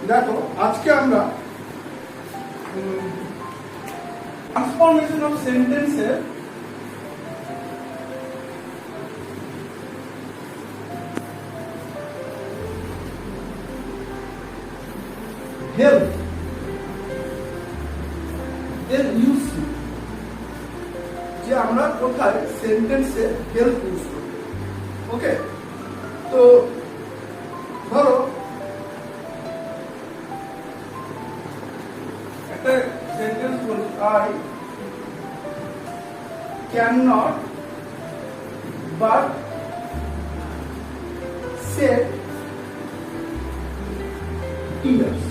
দেখো আজকে আমরা ট্রান্সফরমেশন অফ সেন্টেন্সের হেল্প এর ইউজ যে আমরা কোথায় সেন্টেন্সে হেল্প ইউজ করি। ওকে, তো ধরো একটা সেন্টেন্স বলি, I can not but set tears.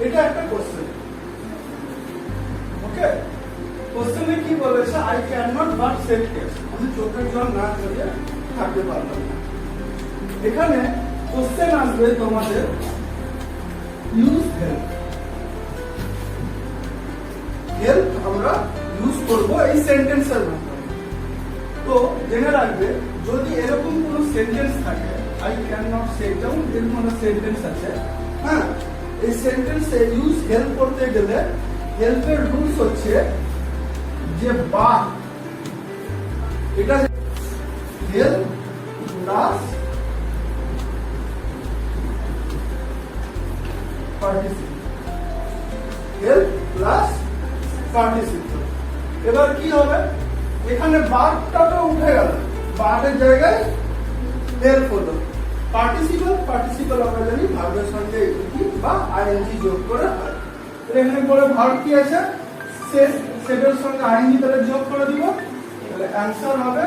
এটা একটা কোশ্চেন। ওকে, কোশ্চেনে কি বলেছে? I can not but set tears, আমি চোখের জল না ঝরিয়ে থাকতে পারলাম না। এখানে কোশ্চেন আসবে তোমাদের ইউজ হেল্প। হেল্প আমরা ইউজ করব এই সেন্টেন্সের মাধ্যমে। তো জেনে রাখবে, যদি এরকম কোন সেন্টেন্স থাকে, আই ক্যান নট সেট, যেমন এরকম একটা সেন্টেন্স আছে, হ্যাঁ, এই সেন্টেন্সে ইউজ হেল্প করতে গেলে হেল্পের রুলস হচ্ছে যে বা, এটা help plus participate, help plus participate. এবার কি হবে? এখানে বারটা তো উঠে গেল, বারের জায়গায় হেল্প হলো। পার্টিসিপেল আমরা জানি ভার্বের সঙ্গে ইটি বা আইএনজি যোগ করে হয়। এখানে পরে ভার্ব কি আছে? সেটার সঙ্গে আইএনজি তাহলে যোগ করে দিব, তাহলে অ্যান্সার হবে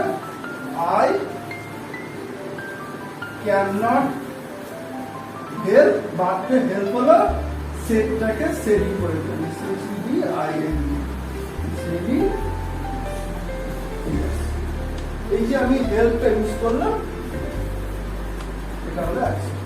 আই ক্যান নট হেল্প। ভার্বকে হেল্প হলো, সেটটাকে সেটিং করে দেবে, সিডি আইএনজি সেটি। এই যে আমি হেল্পটা ইউজ করলাম, এটা হলো অ্যাকশন।